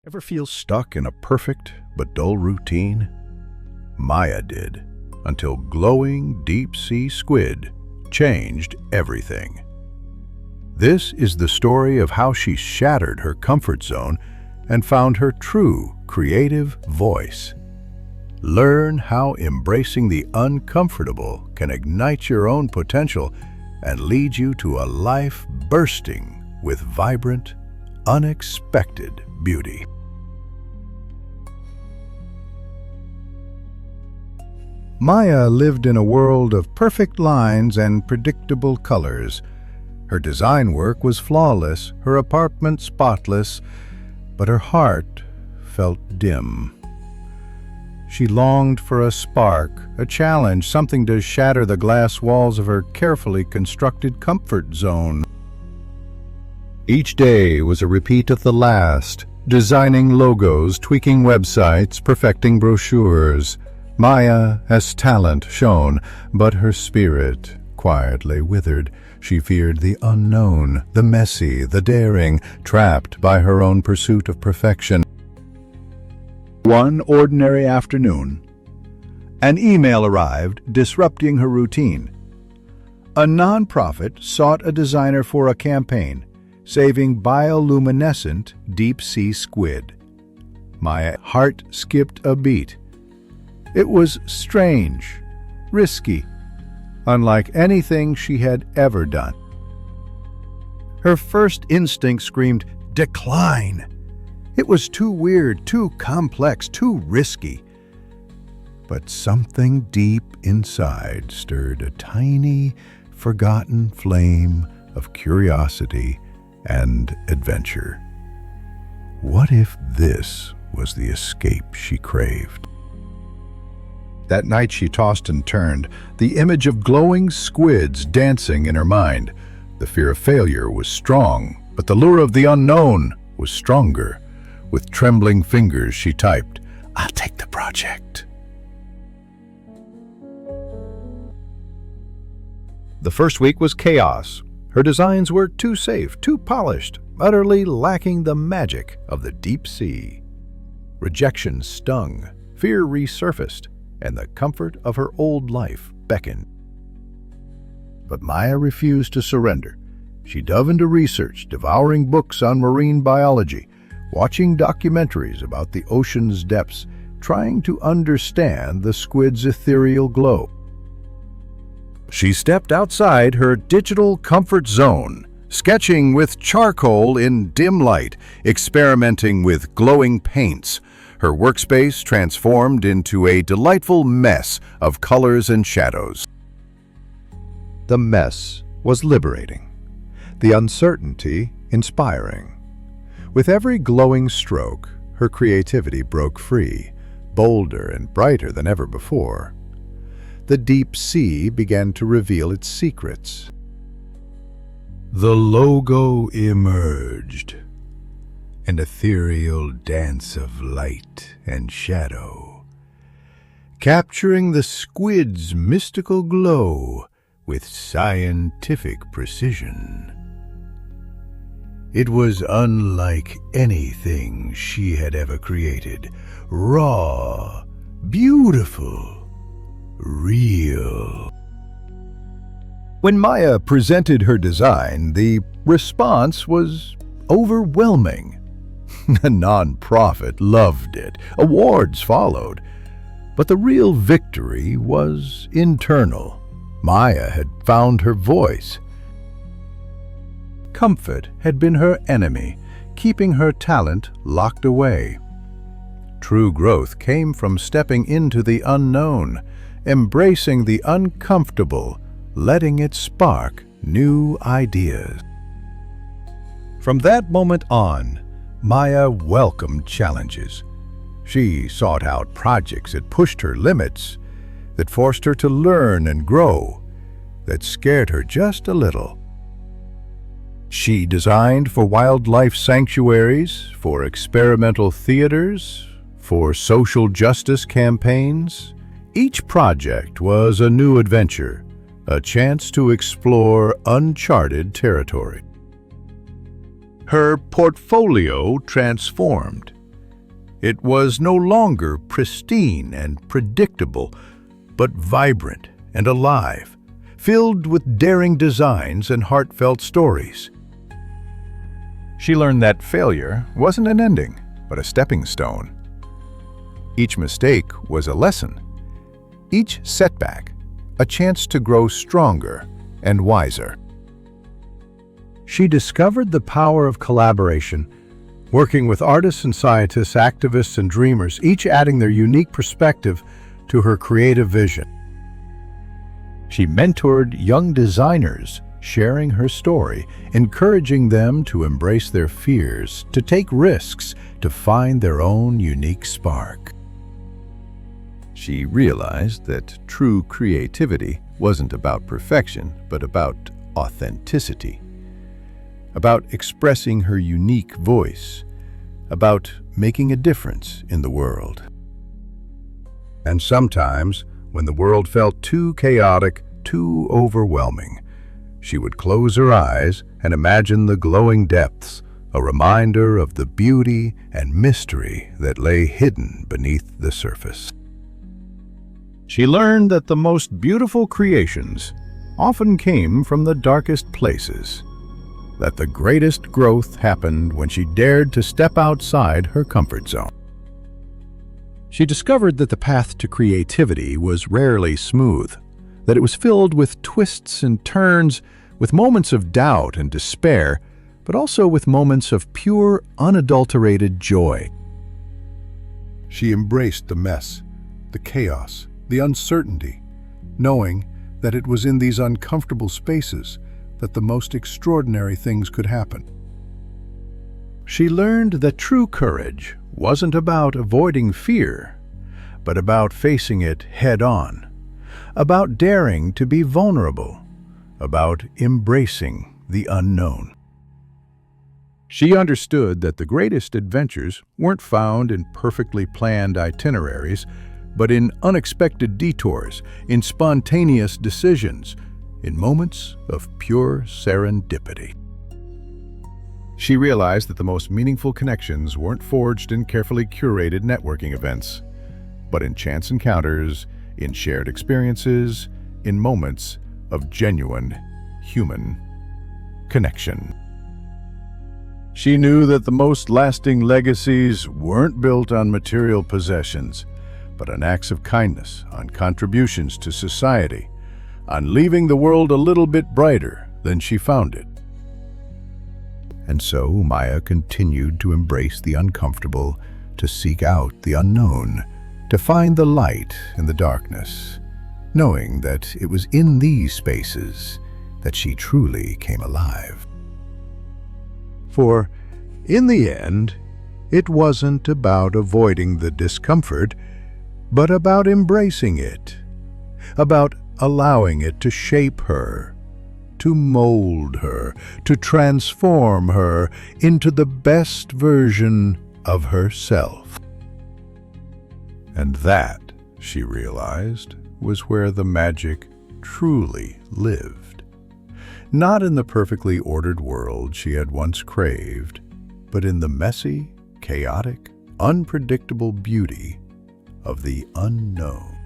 Ever feel stuck in a perfect but dull routine? Maya did, until glowing deep-sea squid changed everything. This is the story of how she shattered her comfort zone and found her true creative voice. Learn how embracing the uncomfortable can ignite your own potential and lead you to a life bursting with vibrant, unexpected beauty. Maya lived in a world of perfect lines and predictable colors. Her design work was flawless, her apartment spotless, but her heart felt dim. She longed for a spark, a challenge, something to shatter the glass walls of her carefully constructed comfort zone. Each day was a repeat of the last, designing logos, tweaking websites, perfecting brochures. Maya has talent shone, but her spirit quietly withered. She feared the unknown, the messy, the daring, trapped by her own pursuit of perfection. One ordinary afternoon, an email arrived disrupting her routine. A nonprofit sought a designer for a campaign, saving bioluminescent deep-sea squid. Maya's heart skipped a beat. It was strange, risky, unlike anything she had ever done. Her first instinct screamed, "Decline!" It was too weird, too complex, too risky. But something deep inside stirred a tiny, forgotten flame of curiosity and adventure. What if this was the escape she craved? That night she tossed and turned, the image of glowing squids dancing in her mind. The fear of failure was strong, but the lure of the unknown was stronger. With trembling fingers she typed, "I'll take the project." The first week was chaos. Her designs were too safe, too polished, utterly lacking the magic of the deep sea. Rejection stung, fear resurfaced, and the comfort of her old life beckoned. But Maya refused to surrender. She dove into research, devouring books on marine biology, watching documentaries about the ocean's depths, trying to understand the squid's ethereal glow. She stepped outside her digital comfort zone, sketching with charcoal in dim light, experimenting with glowing paints. Her workspace transformed into a delightful mess of colors and shadows. The mess was liberating, the uncertainty inspiring. With every glowing stroke, her creativity broke free, bolder and brighter than ever before. The deep sea began to reveal its secrets. The logo emerged, an ethereal dance of light and shadow, capturing the squid's mystical glow with scientific precision. It was unlike anything she had ever created, raw, beautiful, real. When Maya presented her design, the response was overwhelming. A nonprofit loved it. Awards followed. But the real victory was internal. Maya had found her voice. Comfort had been her enemy, keeping her talent locked away. True growth came from stepping into the unknown, embracing the uncomfortable, letting it spark new ideas. From that moment on, Maya welcomed challenges. She sought out projects that pushed her limits, that forced her to learn and grow, that scared her just a little. She designed for wildlife sanctuaries, for experimental theaters, for social justice campaigns. Each project was a new adventure, a chance to explore uncharted territory. Her portfolio transformed. It was no longer pristine and predictable, but vibrant and alive, filled with daring designs and heartfelt stories. She learned that failure wasn't an ending, but a stepping stone. Each mistake was a lesson. Each setback, a chance to grow stronger and wiser. She discovered the power of collaboration, working with artists and scientists, activists and dreamers, each adding their unique perspective to her creative vision. She mentored young designers, sharing her story, encouraging them to embrace their fears, to take risks, to find their own unique spark. She realized that true creativity wasn't about perfection, but about authenticity, about expressing her unique voice, about making a difference in the world. And sometimes, when the world felt too chaotic, too overwhelming, she would close her eyes and imagine the glowing depths, a reminder of the beauty and mystery that lay hidden beneath the surface. She learned that the most beautiful creations often came from the darkest places, that the greatest growth happened when she dared to step outside her comfort zone. She discovered that the path to creativity was rarely smooth, that it was filled with twists and turns, with moments of doubt and despair, but also with moments of pure, unadulterated joy. She embraced the mess, the chaos, the uncertainty, knowing that it was in these uncomfortable spaces that the most extraordinary things could happen. She learned that true courage wasn't about avoiding fear, but about facing it head-on, about daring to be vulnerable, about embracing the unknown. She understood that the greatest adventures weren't found in perfectly planned itineraries, but in unexpected detours, in spontaneous decisions, in moments of pure serendipity. She realized that the most meaningful connections weren't forged in carefully curated networking events, but in chance encounters, in shared experiences, in moments of genuine human connection. She knew that the most lasting legacies weren't built on material possessions, but on acts of kindness, on contributions to society, on leaving the world a little bit brighter than she found it. And so Maya continued to embrace the uncomfortable, to seek out the unknown, to find the light in the darkness, knowing that it was in these spaces that she truly came alive. For, in the end, it wasn't about avoiding the discomfort, but about embracing it, about allowing it to shape her, to mold her, to transform her into the best version of herself. And that, she realized, was where the magic truly lived. Not in the perfectly ordered world she had once craved, but in the messy, chaotic, unpredictable beauty of the unknown.